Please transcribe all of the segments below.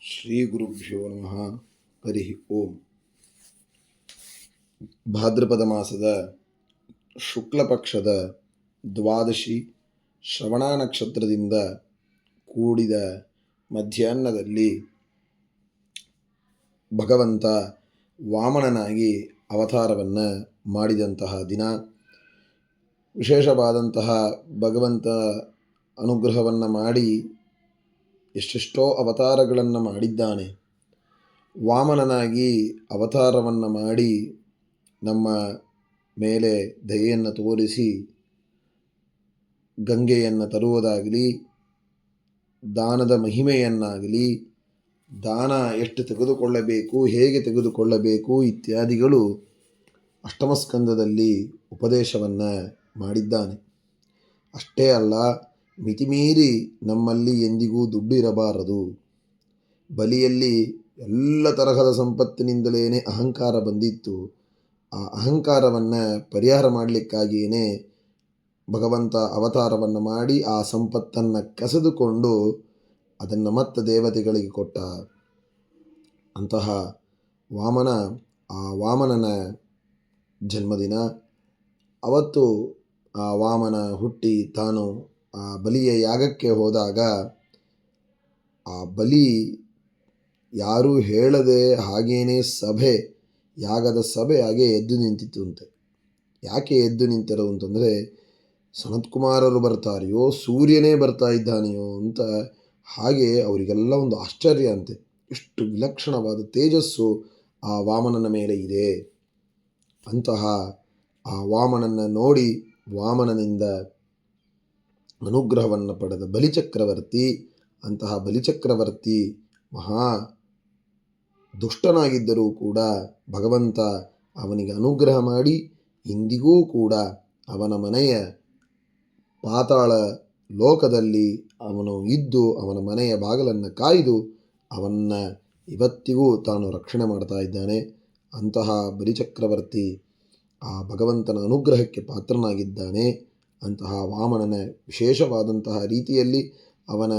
ಶ್ರೀ ಗುರುಭ್ಯೋ ನಮಃ. ಹರಿ ಓಂ. ಭಾದ್ರಪದ ಮಾಸದ ಶುಕ್ಲ ಪಕ್ಷದ ದ್ವಾದಶಿ ಶ್ರವಣ ನಕ್ಷತ್ರದಿಂದ ಕೂಡಿದ ಮಧ್ಯಾಹ್ನದಲ್ಲಿ ಭಗವಂತ ವಾಮನನಾಗಿ ಅವತಾರವನ್ನು ಮಾಡಿದಂತಹ ದಿನ. ವಿಶೇಷವಾದಂತಹ ಭಗವಂತ ಅನುಗ್ರಹವನ್ನು ಮಾಡಿ ಎಷ್ಟೆಷ್ಟೋ ಅವತಾರಗಳನ್ನು ಮಾಡಿದ್ದಾನೆ. ವಾಮನನಾಗಿ ಅವತಾರವನ್ನು ಮಾಡಿ ನಮ್ಮ ಮೇಲೆ ದಯೆಯನ್ನು ತೋರಿಸಿ ಗಂಗೆಯನ್ನು ತರುವುದಾಗಲಿ, ದಾನದ ಮಹಿಮೆಯನ್ನಾಗಲಿ, ದಾನ ಎಷ್ಟು ತೆಗೆದುಕೊಳ್ಳಬೇಕು, ಹೇಗೆ ತೆಗೆದುಕೊಳ್ಳಬೇಕು ಇತ್ಯಾದಿಗಳು ಅಷ್ಟಮಸ್ಕಂದದಲ್ಲಿ ಉಪದೇಶವನ್ನು ಮಾಡಿದ್ದಾನೆ. ಅಷ್ಟೇ ಅಲ್ಲ, ಮಿತಿಮೀರಿ ನಮ್ಮಲ್ಲಿ ಎಂದಿಗೂ ದುಡ್ಡು ಇರಬಾರದು. ಬಲಿಯಲ್ಲಿ ಎಲ್ಲ ತರಹದ ಸಂಪತ್ತಿನಿಂದಲೇ ಅಹಂಕಾರ ಬಂದಿತ್ತು. ಆ ಅಹಂಕಾರವನ್ನು ಪರಿಹಾರ ಮಾಡಲಿಕ್ಕಾಗಿಯೇ ಭಗವಂತ ಅವತಾರವನ್ನು ಮಾಡಿ ಆ ಸಂಪತ್ತನ್ನು ಕಸಿದುಕೊಂಡು ಅದನ್ನು ಮತ್ತೆ ದೇವತೆಗಳಿಗೆ ಕೊಟ್ಟ. ಅಂತಹ ವಾಮನನ ಜನ್ಮದಿನ. ಅವತ್ತು ಆ ವಾಮನ ಹುಟ್ಟಿ ತಾನು ಆ ಬಲಿಯ ಯಾಗಕ್ಕೆ ಹೋದಾಗ ಆ ಬಲಿ ಯಾರೂ ಹೇಳದೆ ಹಾಗೇನೇ ಯಾಗದ ಸಭೆ ಹಾಗೆ ಎದ್ದು ನಿಂತಿತ್ತು ಅಂತೆ. ಯಾಕೆ ಎದ್ದು ನಿಂತರು ಅಂತಂದರೆ, ಸನತ್ಕುಮಾರರು ಬರ್ತಾರೆಯೋ, ಸೂರ್ಯನೇ ಬರ್ತಾ ಇದ್ದಾನೆಯೋ ಅಂತ ಹಾಗೆ ಅವರಿಗೆಲ್ಲ ಒಂದು ಆಶ್ಚರ್ಯ ಅಂತೆ. ಎಷ್ಟು ವಿಲಕ್ಷಣವಾದ ತೇಜಸ್ಸು ಆ ವಾಮನನ ಮೇಲೆ ಇದೆ. ಅಂತಹ ಆ ವಾಮನನ್ನು ನೋಡಿ ವಾಮನನಿಂದ ಅನುಗ್ರಹವನ್ನು ಪಡೆದ ಬಲಿಚಕ್ರವರ್ತಿ. ಅಂತಹ ಬಲಿಚಕ್ರವರ್ತಿ ಮಹಾ ದುಷ್ಟನಾಗಿದ್ದರೂ ಕೂಡ ಭಗವಂತ ಅವನಿಗೆ ಅನುಗ್ರಹ ಮಾಡಿ ಇಂದಿಗೂ ಕೂಡ ಅವನ ಮನೆಯ ಪಾತಾಳ ಲೋಕದಲ್ಲಿ ಅವನು ಇದ್ದು ಅವನ ಮನೆಯ ಬಾಗಿಲನ್ನು ಕಾಯ್ದು ಅವನ್ನ ಇವತ್ತಿಗೂ ತಾನು ರಕ್ಷಣೆ ಮಾಡ್ತಾ ಇದ್ದಾನೆ. ಅಂತಹ ಬಲಿಚಕ್ರವರ್ತಿ ಆ ಭಗವಂತನ ಅನುಗ್ರಹಕ್ಕೆ ಪಾತ್ರನಾಗಿದ್ದಾನೆ. ಅಂತಹ ವಾಮನನ ವಿಶೇಷವಾದಂತಹ ರೀತಿಯಲ್ಲಿ ಅವನ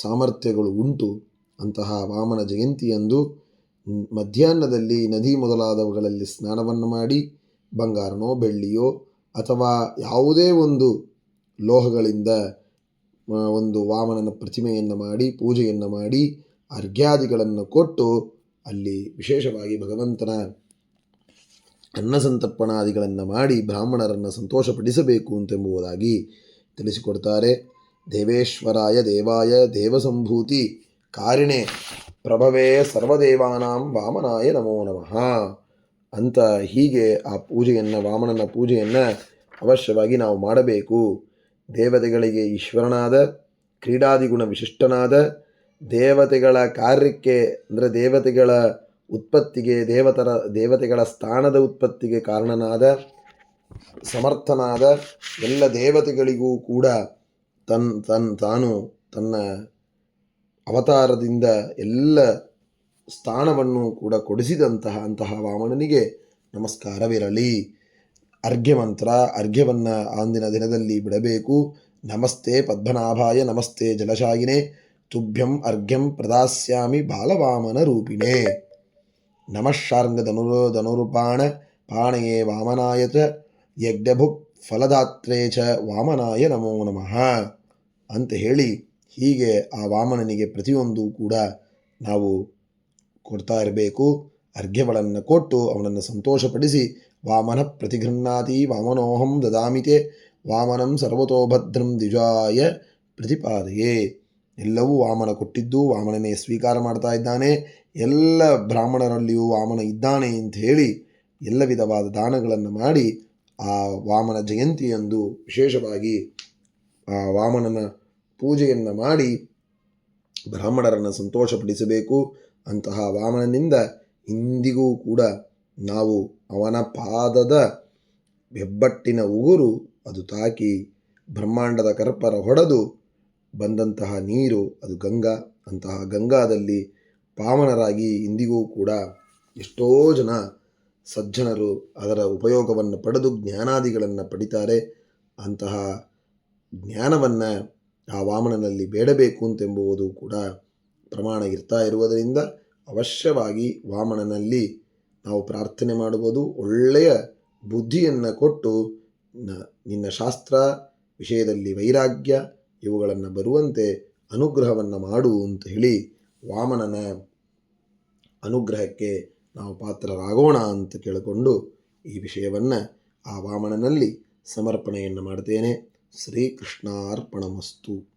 ಸಾಮರ್ಥ್ಯಗಳು ಉಂಟು. ಅಂತಹ ವಾಮನ ಜಯಂತಿಯಂದು ಮಧ್ಯಾಹ್ನದಲ್ಲಿ ನದಿ ಮೊದಲಾದವುಗಳಲ್ಲಿ ಸ್ನಾನವನ್ನು ಮಾಡಿ ಬಂಗಾರನೋ ಬೆಳ್ಳಿಯೋ ಅಥವಾ ಯಾವುದೇ ಒಂದು ಲೋಹಗಳಿಂದ ಒಂದು ವಾಮನನ ಪ್ರತಿಮೆಯನ್ನು ಮಾಡಿ ಪೂಜೆಯನ್ನು ಮಾಡಿ ಅರ್ಘ್ಯಾದಿಗಳನ್ನು ಕೊಟ್ಟು ಅಲ್ಲಿ ವಿಶೇಷವಾಗಿ ಭಗವಂತನ ಅನ್ನಸಂತರ್ಪಣಾದಿಗಳನ್ನು ಮಾಡಿ ಬ್ರಾಹ್ಮಣರನ್ನು ಸಂತೋಷಪಡಿಸಬೇಕು ಅಂತೆಂಬುದಾಗಿ ತಿಳಿಸಿಕೊಡ್ತಾರೆ. ದೇವೇಶ್ವರಾಯ ದೇವಾಯ ದೇವಸಂಭೂತಿ ಕಾರಿಣೆ ಪ್ರಭವೇ ಸರ್ವದೇವಾನಾಂ ವಾಮನಾಯ ನಮೋ ನಮಃ ಅಂತ ಹೀಗೆ ಆ ಪೂಜೆಯನ್ನು, ವಾಮನನ ಪೂಜೆಯನ್ನು ಅವಶ್ಯವಾಗಿ ನಾವು ಮಾಡಬೇಕು. ದೇವತೆಗಳಿಗೆ ಈಶ್ವರನಾದ, ಕ್ರೀಡಾದಿಗುಣ ವಿಶಿಷ್ಟನಾದ, ದೇವತೆಗಳ ಕಾರ್ಯಕ್ಕೆ ಅಂದರೆ ದೇವತೆಗಳ ಉತ್ಪತ್ತಿಗೆ, ದೇವತೆಗಳ ಸ್ಥಾನದ ಉತ್ಪತ್ತಿಗೆ ಕಾರಣನಾದ, ಸಮರ್ಥನಾದ, ಎಲ್ಲ ದೇವತೆಗಳಿಗೂ ಕೂಡ ತಾನು ತನ್ನ ಅವತಾರದಿಂದ ಎಲ್ಲ ಸ್ಥಾನವನ್ನು ಕೂಡ ಕೊಡಿಸಿದಂತಹ ವಾಮನನಿಗೆ ನಮಸ್ಕಾರವಿರಲಿ. ಅರ್ಘ್ಯವನ್ನು ಅಂದಿನ ದಿನದಲ್ಲಿ ಬಿಡಬೇಕು. ನಮಸ್ತೆ ಪದ್ಮನಾಭಾಯ ನಮಸ್ತೆ ಜಲಶಾಯಿನೇ ತುಭ್ಯಂ ಅರ್ಘ್ಯಂ ಪ್ರದಾಸ್ಯಾಮಿ ಬಾಲವಾಮನ ರೂಪಿಣೆ. ನಮಃಶಾರ್ಂಗಧನುರುಪಾಣ ಪಾಣಯೇ ವಾಮನಾಯ ಚ ಯಜ್ಞಭುಕ್ ಫಲದಾತ್ರೇ ಚ ವಾಮನಾಯ ನಮೋ ನಮಃ ಅಂತ ಹೇಳಿ ಹೀಗೆ ಆ ವಾಮನನಿಗೆ ಪ್ರತಿಯೊಂದು ಕೂಡ ನಾವು ಕೊಡ್ತಾ ಇರಬೇಕು. ಅರ್ಘ್ಯಗಳನ್ನು ಕೊಟ್ಟು ಅವನನ್ನು ಸಂತೋಷಪಡಿಸಿ ವಾಮನ ಪ್ರತಿಗೃಹ್ಣಾತಿ ವಾಮನೋಹಂ ದದಾಮಿತೆ ವಾಮನಂ ಸರ್ವತೋಭದ್ರಂ ದ್ವಿಜಾಯ ಪ್ರತಿಪಾದಯೇ. ಎಲ್ಲವೂ ವಾಮನ ಕೊಟ್ಟಿದ್ದು ವಾಮನನೇ ಸ್ವೀಕಾರ ಮಾಡ್ತಾ ಇದ್ದಾನೆ. ಎಲ್ಲ ಬ್ರಾಹ್ಮಣರಲ್ಲಿಯೂ ವಾಮನ ಇದ್ದಾನೆ ಅಂತ ಹೇಳಿ ಎಲ್ಲ ವಿಧವಾದ ದಾನಗಳನ್ನು ಮಾಡಿ ಆ ವಾಮನ ಜಯಂತಿಯಂದು ವಿಶೇಷವಾಗಿ ಆ ವಾಮನನ ಪೂಜೆಯನ್ನು ಮಾಡಿ ಬ್ರಾಹ್ಮಣರನ್ನು ಸಂತೋಷಪಡಿಸಬೇಕು. ಅಂತಹ ವಾಮನನಿಂದ ಇಂದಿಗೂ ಕೂಡ ನಾವು ಅವನ ಪಾದದ ಹೆಬ್ಬಟ್ಟಿನ ಉಗುರು ಅದು ತಾಕಿ ಬ್ರಹ್ಮಾಂಡದ ಕರ್ಪರ ಹೊಡೆದು ಬಂದಂತಹ ನೀರು ಅದು ಗಂಗಾ. ಅಂತಹ ಗಂಗಾದಲ್ಲಿ ಪಾವನರಾಗಿ ಇಂದಿಗೂ ಕೂಡ ಎಷ್ಟೋ ಜನ ಸಜ್ಜನರು ಅದರ ಉಪಯೋಗವನ್ನು ಪಡೆದು ಜ್ಞಾನಾದಿಗಳನ್ನು ಪಡಿತಾರೆ. ಅಂತಹ ಜ್ಞಾನವನ್ನು ಆ ವಾಮನನಲ್ಲಿ ಬೇಡಬೇಕು ಅಂತೆಂಬುವುದು ಕೂಡ ಪ್ರಮಾಣ ಇರ್ತಾ ಇರುವುದರಿಂದ ಅವಶ್ಯವಾಗಿ ವಾಮನನಲ್ಲಿ ನಾವು ಪ್ರಾರ್ಥನೆ ಮಾಡುವುದು, ಒಳ್ಳೆಯ ಬುದ್ಧಿಯನ್ನು ಕೊಟ್ಟು ನಿನ್ನ ಶಾಸ್ತ್ರ ವಿಷಯದಲ್ಲಿ ವೈರಾಗ್ಯ ಇವುಗಳನ್ನು ಬರುವಂತೆ ಅನುಗ್ರಹವನ್ನು ಮಾಡು ಅಂತ ಹೇಳಿ ವಾಮನನ ಅನುಗ್ರಹಕ್ಕೆ ನಾವು ಪಾತ್ರರಾಗೋಣ ಅಂತ ಕೇಳಿಕೊಂಡು ಈ ವಿಷಯವನ್ನು ಆ ವಾಮನನಲ್ಲಿ ಸಮರ್ಪಣೆಯನ್ನು ಮಾಡ್ತೇನೆ. ಶ್ರೀಕೃಷ್ಣಾರ್ಪಣಮಸ್ತು.